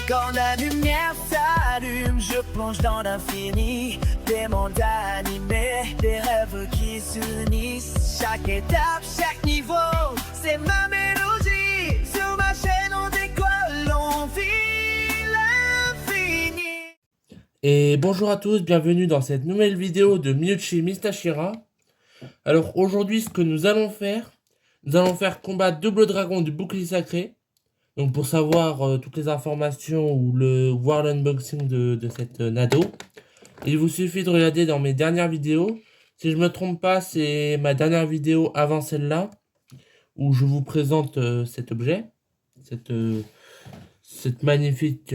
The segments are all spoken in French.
Quand la lumière s'allume, je plonge dans l'infini. Des mondes animés, des rêves qui s'unissent. Chaque étape, chaque niveau, c'est ma mélodie. Sur ma chaîne, on décolle, on vit l'infini. Et bonjour à tous, bienvenue dans cette nouvelle vidéo de Miyuchi Mistashira. Alors aujourd'hui, ce que nous allons faire combattre Double Dragon du bouclier sacré. Donc pour savoir toutes les informations ou voir l'unboxing de cette Nado, il vous suffit de regarder dans mes dernières vidéos. Si je me trompe pas, c'est ma dernière vidéo avant celle-là, où je vous présente cet objet, cette magnifique,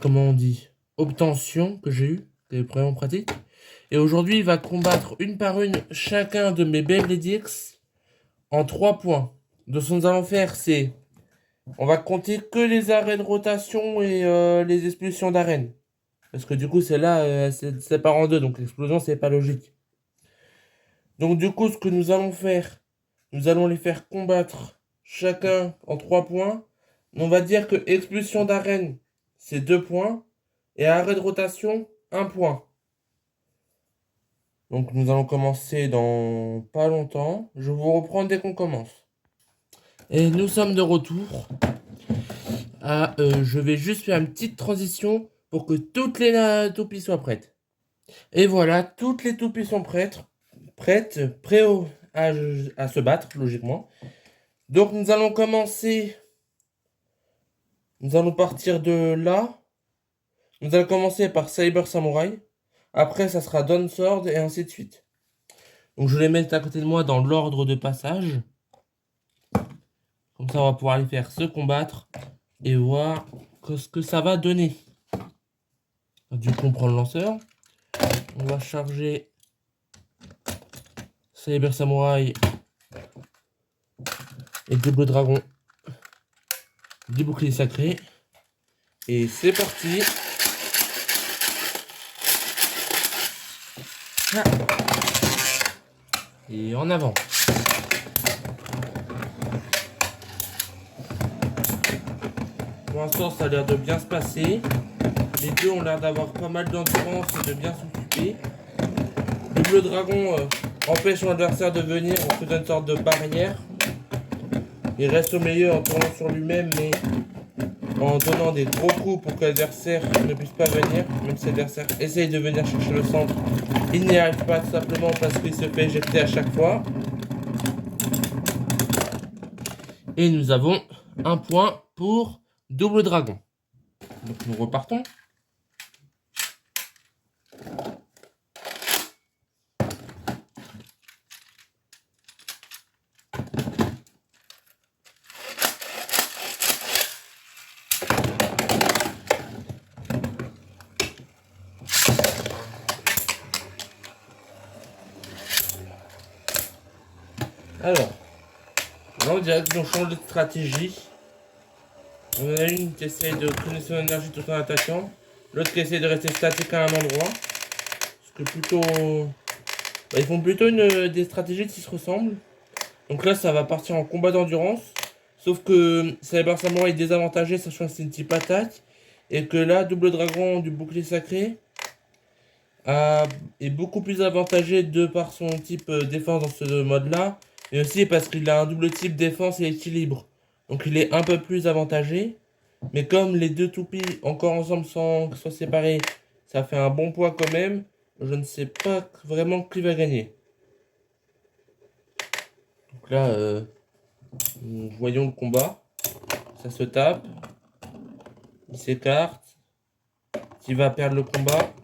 comment on dit, obtention que j'ai eue, qui est vraiment pratique. Et aujourd'hui, il va combattre une par une chacun de mes Beyblade X en 3 points. Donc ce que nous allons faire, c'est... on va compter que les arrêts de rotation et les expulsions d'arène. Parce que du coup, c'est là, c'est séparé en deux. Donc l'explosion, c'est pas logique. Donc du coup, ce que nous allons faire, nous allons les faire combattre chacun en 3 points. On va dire que expulsion d'arène, c'est 2 points. Et arrêt de rotation, 1 point. Donc nous allons commencer dans pas longtemps. Je vous reprends dès qu'on commence. Et nous sommes de retour. Je vais juste faire une petite transition pour que toutes les toupies soient prêtes. Et voilà, toutes les toupies sont prêtes, prêtes à se battre, logiquement. Donc nous allons commencer. Nous allons partir de là. Nous allons commencer par Cyber Samurai. Après, ça sera Dawn Sword et ainsi de suite. Donc je vais les mettre à côté de moi dans l'ordre de passage. Comme ça, on va pouvoir les faire se combattre et voir ce que ça va donner. Du coup, on prend le lanceur. On va charger Cyber Samurai et Double Dragon du bouclier sacré. Et c'est parti. Ah. Et en avant. Pour l'instant, ça a l'air de bien se passer. Les deux ont l'air d'avoir pas mal d'endurance et de bien s'occuper. Double Dragon empêche son adversaire de venir en faisant une sorte de barrière. Il reste au milieu en tournant sur lui-même, mais en donnant des gros coups pour que l'adversaire ne puisse pas venir. Même si l'adversaire essaye de venir chercher le centre, il n'y arrive pas tout simplement parce qu'il se fait éjecter à chaque fois. Et nous avons un point pour Double Dragon. Donc nous repartons. Alors, là on dirait qu'ils ont changé de stratégie. On en a une qui essaye de tourner son énergie tout en attaquant, l'autre qui essaye de rester statique à un endroit. Parce que plutôt... ils font plutôt des stratégies qui se ressemblent. Donc là ça va partir en combat d'endurance. Sauf que Cyber Samurai est désavantagé sachant que c'est une type attaque. Et que là, Double Dragon du bouclier sacré est beaucoup plus avantagé de par son type défense dans ce mode là. Et aussi parce qu'il a un double type défense et équilibre. Donc il est un peu plus avantagé. Mais comme les deux toupies encore ensemble sans qu'ils soient séparés, ça fait un bon poids quand même. Je ne sais pas vraiment qui va gagner. Donc là, voyons le combat. Ça se tape. Il s'écarte. Qui va perdre le combat.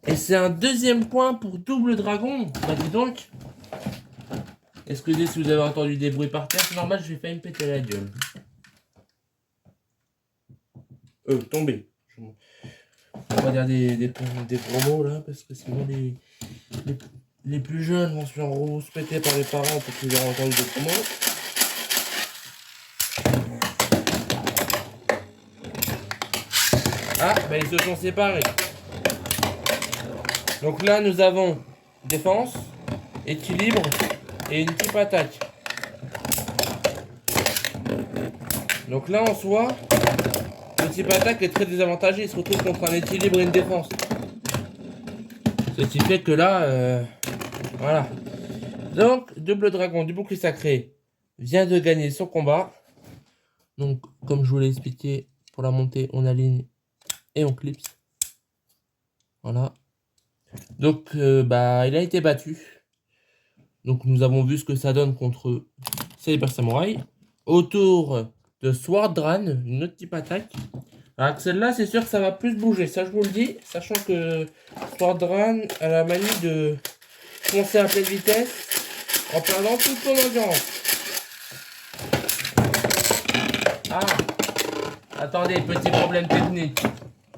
Et c'est un deuxième point pour Double Dragon. Bah dis donc. Excusez si vous avez entendu des bruits par terre. C'est normal, je vais faire une péter la gueule. Tomber. On va dire des gros mots là. Parce que sinon les plus jeunes vont se faire rouspéter par les parents pour qu'ils aient entendu des gros mots. Ah, bah ils se sont séparés. Donc là, nous avons défense, équilibre et une type attaque. Donc là, en soi, le type attaque est très désavantagé. Il se retrouve contre un équilibre et une défense. Ce qui fait que là, voilà. Donc, double dragon du bouclier sacré vient de gagner son combat. Donc, comme je vous l'ai expliqué, pour la montée, on aligne et on clipse. Voilà. Donc, bah, il a été battu. Donc, nous avons vu ce que ça donne contre Cyber Samurai. Autour de Swordran, une autre type attaque. Alors, celle-là, c'est sûr que ça va plus bouger. Ça, je vous le dis. Sachant que Swordran a la manie de foncer à pleine vitesse en perdant toute son endurance. Ah, attendez, petit problème technique.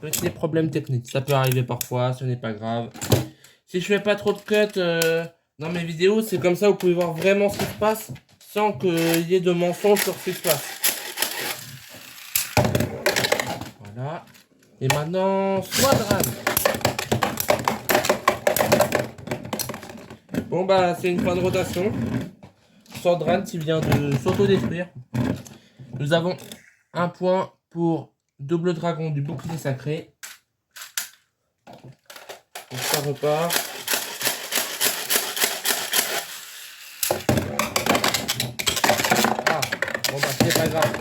Petit problème technique. Ça peut arriver parfois, ce n'est pas grave. Si je fais pas trop de cuts dans mes vidéos, c'est comme ça vous pouvez voir vraiment ce qui se passe sans qu'il y ait de mensonges sur ce qui se passe. Voilà. Et maintenant, Swordran. Bon bah, c'est une fin de rotation. Swordran qui vient de s'auto-détruire. Nous avons un point pour double dragon du bouclier sacré. Donc ça repart. Ah, bon bah c'est pas grave.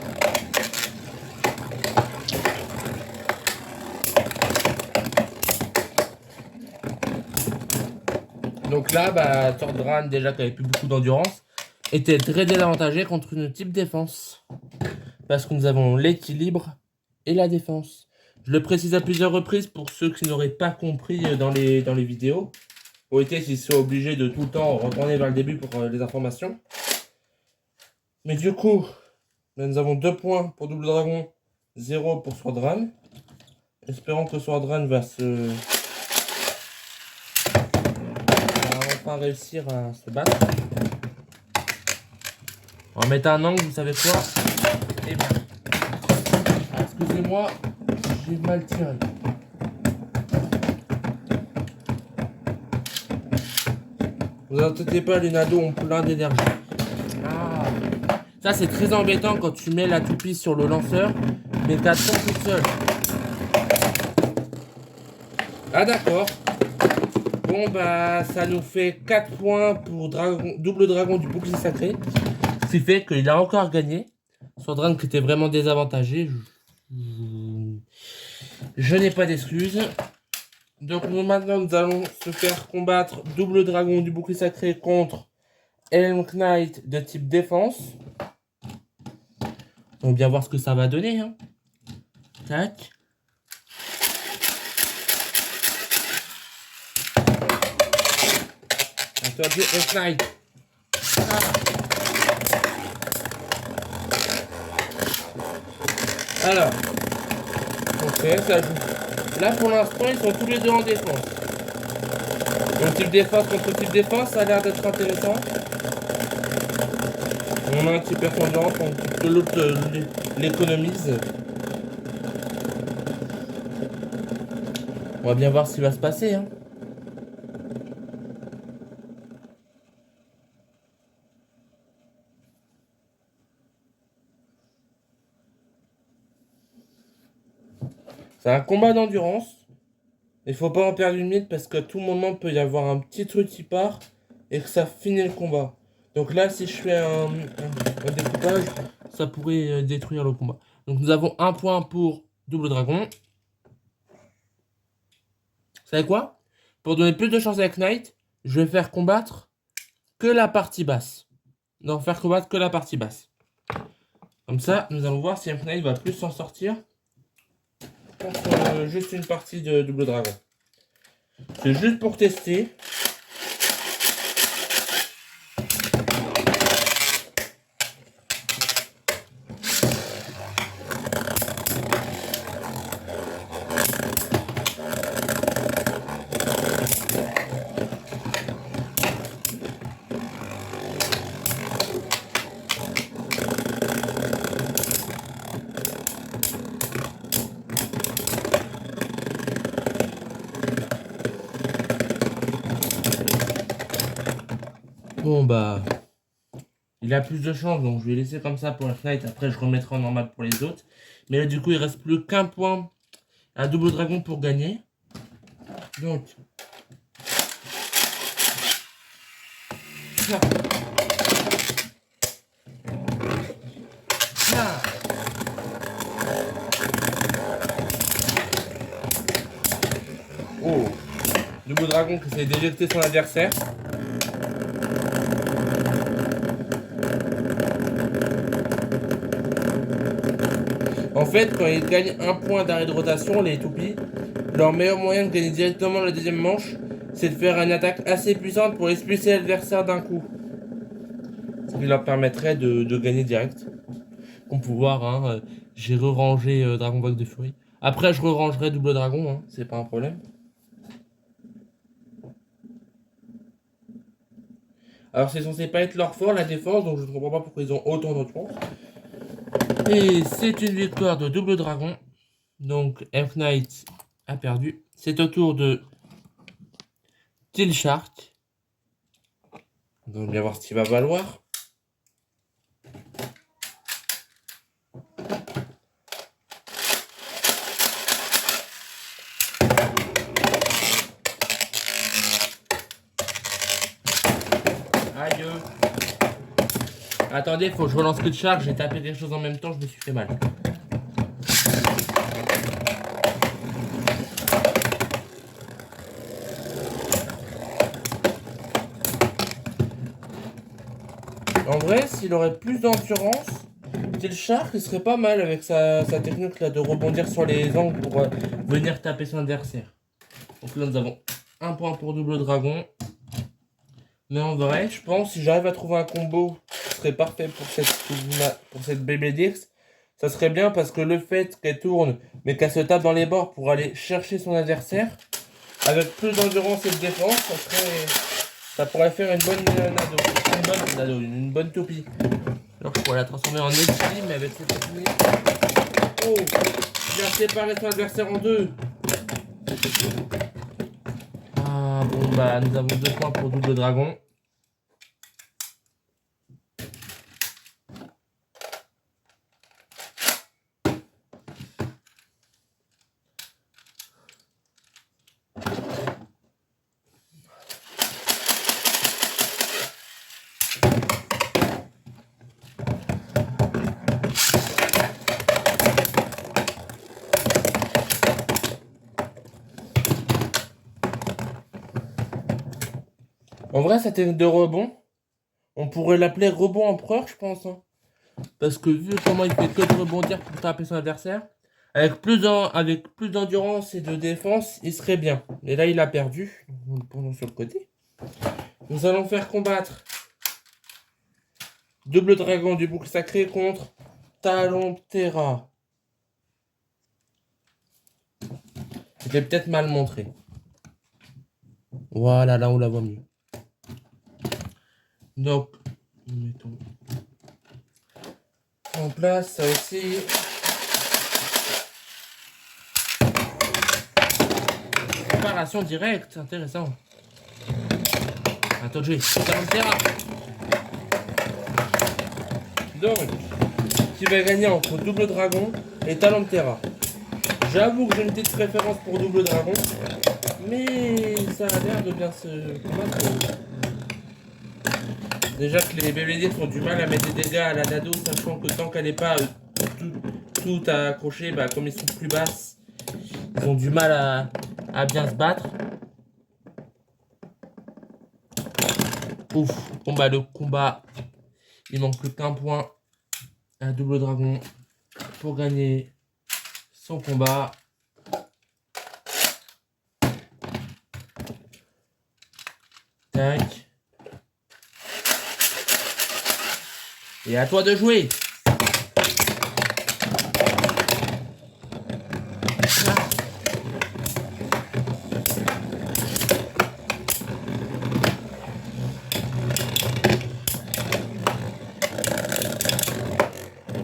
Donc là, bah, Swordran, déjà qui avait plus beaucoup d'endurance, était très désavantagé contre une type défense. Parce que nous avons l'équilibre et la défense. Je le précise à plusieurs reprises pour ceux qui n'auraient pas compris dans les vidéos. Pour éviter qu'ils soient obligés de tout le temps retourner vers le début pour les informations. Mais du coup, là, nous avons 2 points pour double dragon, 0 pour Swordran. Espérons que Swordran va enfin réussir à se battre. On va mettre un angle, vous savez quoi? Et bien. Excusez-moi, j'ai mal tiré. Vous inquiétez pas, les nados ont plein d'énergie. Ah. Ça, c'est très embêtant quand tu mets la toupie sur le lanceur, mais t'as ton tout seul. Ah, d'accord. Bon, bah, ça nous fait 4 points pour double dragon du bouclier sacré. Ce qui fait qu'il a encore gagné. Swordran qui était vraiment désavantagé. Je n'ai pas d'excuses. Donc maintenant nous allons se faire combattre double dragon du bouclier sacré contre Elm Knight de type défense. On va bien voir ce que ça va donner. Hein. Tac. Attendu Elm Knight. Ah. Alors. Ok, ça joue. Là pour l'instant ils sont tous les deux en défense. Donc type défense contre type défense, ça a l'air d'être intéressant. On a un petit performance, que l'autre l'économise. On va bien voir ce qui va se passer. Hein. C'est un combat d'endurance. Il faut pas en perdre une minute parce qu'à tout moment, il peut y avoir un petit truc qui part et que ça finit le combat. Donc là, si je fais un découpage, ça pourrait détruire le combat. Donc nous avons un point pour double dragon. Vous savez quoi? Pour donner plus de chance avec Knight, je vais faire combattre que la partie basse. Non, faire combattre que la partie basse. Comme ça, nous allons voir si Knight va plus s'en sortir. Contre juste une partie de double dragon. C'est juste pour tester. Bon bah, Il a plus de chance, donc je vais laisser comme ça pour la Knight. Après, je remettrai en normal pour les autres. Mais là, du coup, il reste plus qu'un point à double dragon pour gagner. Donc, ça. Ça. Oh, double dragon qui essaie d'éjecter son adversaire. En fait, quand ils gagnent un point d'arrêt de rotation, les toupies, leur meilleur moyen de gagner directement la deuxième manche, c'est de faire une attaque assez puissante pour expulser l'adversaire d'un coup. Ce qui leur permettrait de gagner direct. Comme pouvoir, hein, j'ai re-rangé Dragon Vague de Furie. Après, je re-rangerai double dragon, hein, c'est pas un problème. Alors, c'est censé pas être leur fort, la défense, donc je ne comprends pas pourquoi ils ont autant d'endurance. Et c'est une victoire de double dragon. Donc, Elf Knight a perdu. C'est au tour de Steel Shark. On va bien voir ce qu'il va valoir. Aïe. Attendez, faut que je relance Steel Shark. J'ai tapé des choses en même temps, je me suis fait mal. En vrai, s'il aurait plus d'endurance, Steel Shark, il serait pas mal avec sa technique là de rebondir sur les angles pour venir taper son adversaire. Donc là, nous avons un point pour double dragon. Mais en vrai, je pense si j'arrive à trouver un combo qui serait parfait pour cette BBDX, ça serait bien parce que le fait qu'elle tourne, mais qu'elle se tape dans les bords pour aller chercher son adversaire, avec plus d'endurance et de défense, ça pourrait faire une bonne nado, une bonne toupie. Alors je pourrais la transformer en ultime, mais avec cette technique. Oh, il a séparé son adversaire en deux. Ah bon bah nous avons 2 points pour double dragon. En vrai, cette technique de rebond, on pourrait l'appeler rebond empereur, je pense. Hein. Parce que vu comment il fait que de rebondir pour taper son adversaire, avec plus d'endurance et de défense, il serait bien. Et là, il a perdu. Nous le prenons sur le côté. Nous allons faire combattre double dragon du boucle sacré contre Talon Terra. Je l'ai peut-être mal montré. Voilà, là on la voit mieux. Donc, nous mettons en place ça aussi. Préparation directe, intéressant. Attends, je vais. Talon Terra. Donc, qui va gagner entre double dragon et Talon Terra. J'avoue que j'ai une petite préférence pour double dragon, mais ça a l'air de bien se combattre. Déjà que les BBD ont du mal à mettre des dégâts à la nado, sachant que tant qu'elle n'est pas tout accrochée, bah, comme ils sont plus basses, ils ont du mal à bien se battre. Ouf, bon bah le combat, il manque plus qu'un point à double dragon pour gagner son combat. Tac. Et à toi de jouer.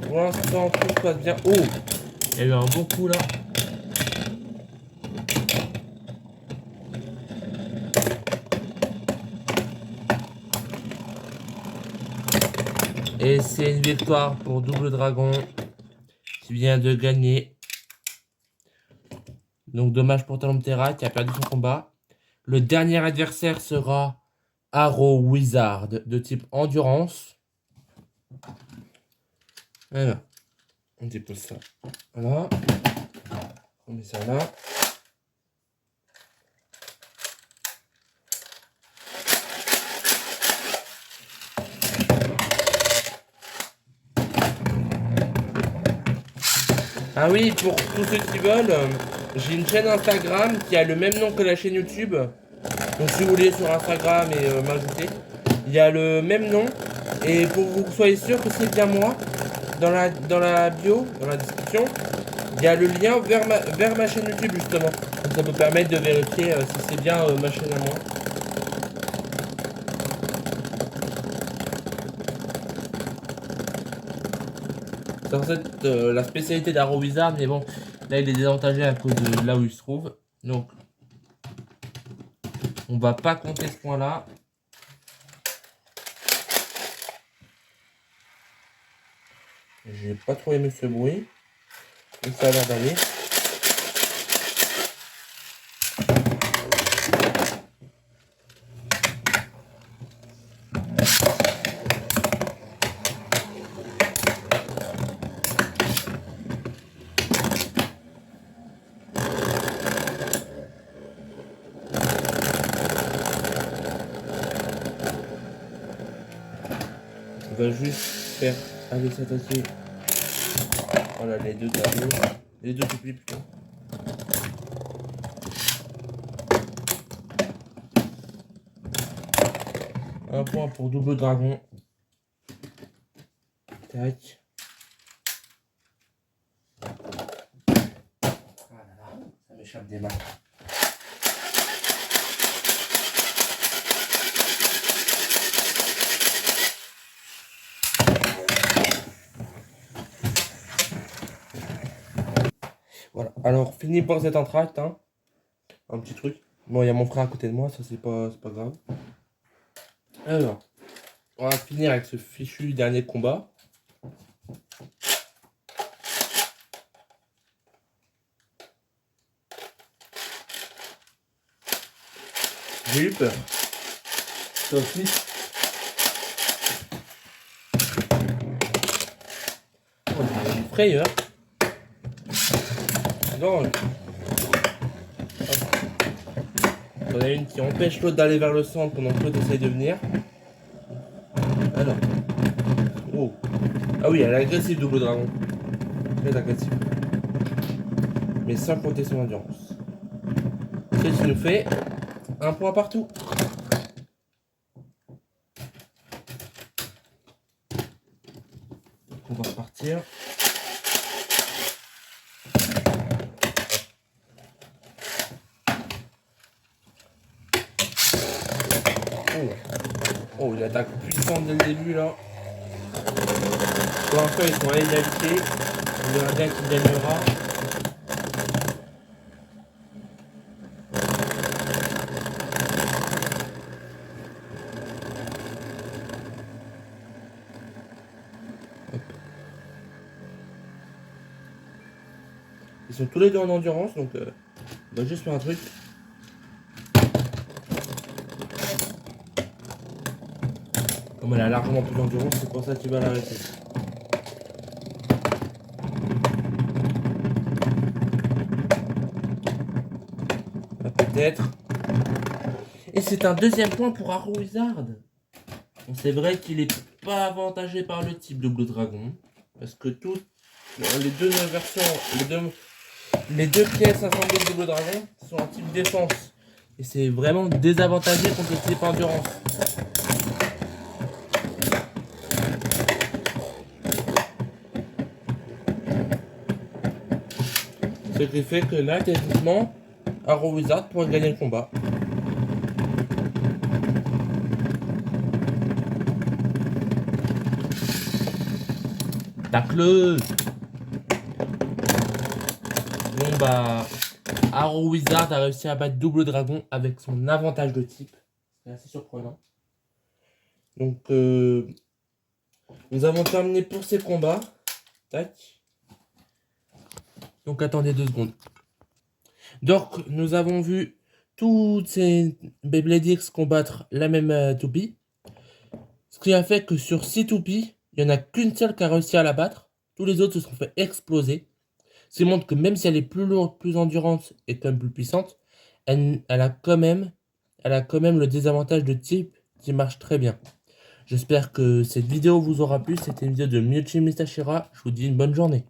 Pour l'instant, tout se passe bien. Oh, il y a eu un bon coup là. Et c'est une victoire pour Double Dragon qui vient de gagner. Donc dommage pour Talon Terra qui a perdu son combat. Le dernier adversaire sera Arrow Wizard de type Endurance. Voilà. On dépose ça. Voilà. On met ça là. Ah oui, pour tous ceux qui veulent, j'ai une chaîne Instagram qui a le même nom que la chaîne YouTube. Donc si vous voulez sur Instagram et m'ajouter, il y a le même nom. Et pour que vous soyez sûr que c'est bien moi, dans la bio, dans la description, il y a le lien vers ma chaîne YouTube justement. Donc ça peut permettre de vérifier si c'est bien ma chaîne à moi. C'est en fait la spécialité d'Arrow Wizard, mais bon, là il est désavantagé à cause de là où il se trouve. Donc, on va pas compter ce point-là. J'ai pas trop aimé ce bruit, mais ça a l'air d'aller. On va juste faire aller s'attacher. Voilà les deux tableaux. Les deux couples plutôt. Un point pour Double Dragon. Tac. Ah là là, ça m'échappe des mains. Voilà, alors fini pour cet entracte, hein. Un petit truc. Bon, il y a mon frère à côté de moi, ça c'est pas grave. Alors, on va finir avec ce fichu dernier combat. J'ai eu peur. Ça aussi. On a une frayeur. Donc, on a une qui empêche l'autre d'aller vers le centre pendant que l'autre essaye de venir. Alors. Oh. Ah oui, elle est agressive, Double Dragon. Très agressive. Mais sans compter son endurance. Ce qui nous fait un point partout. On va repartir. Oh, une attaque puissante dès le début là. Pour l'instant, ils sont à égalité. On verra bien qui gagnera. Hop. Ils sont tous les deux en endurance, donc on va juste faire un truc. Comme elle a largement plus d'endurance, c'est pour ça qu'il va l'arrêter. Peut-être. Et c'est un deuxième point pour Arrow Wizard. Bon, c'est vrai qu'il est pas avantagé par le type Double Dragon. Parce que toutes les deux versions, les deux pièces assemblées de Double Dragon sont en type défense. Et c'est vraiment désavantagé contre le type endurance. Ce qui fait que là, techniquement, Arrow Wizard pourrait gagner le combat. Tacle-le! Bon bah, Arrow Wizard a réussi à battre Double Dragon avec son avantage de type. C'est assez surprenant. Donc, Nous avons terminé pour ces combats. Tac. Donc attendez 2 secondes. Donc nous avons vu toutes ces Beyblade X combattre la même toupie. Ce qui a fait que sur 6 toupies, il n'y en a qu'une seule qui a réussi à la battre. Tous les autres se sont fait exploser. Ce qui montre que même si elle est plus lourde, plus endurante et quand même plus puissante, elle a quand même le désavantage de type qui marche très bien. J'espère que cette vidéo vous aura plu. C'était une vidéo de Miyuchi Mistashira. Je vous dis une bonne journée.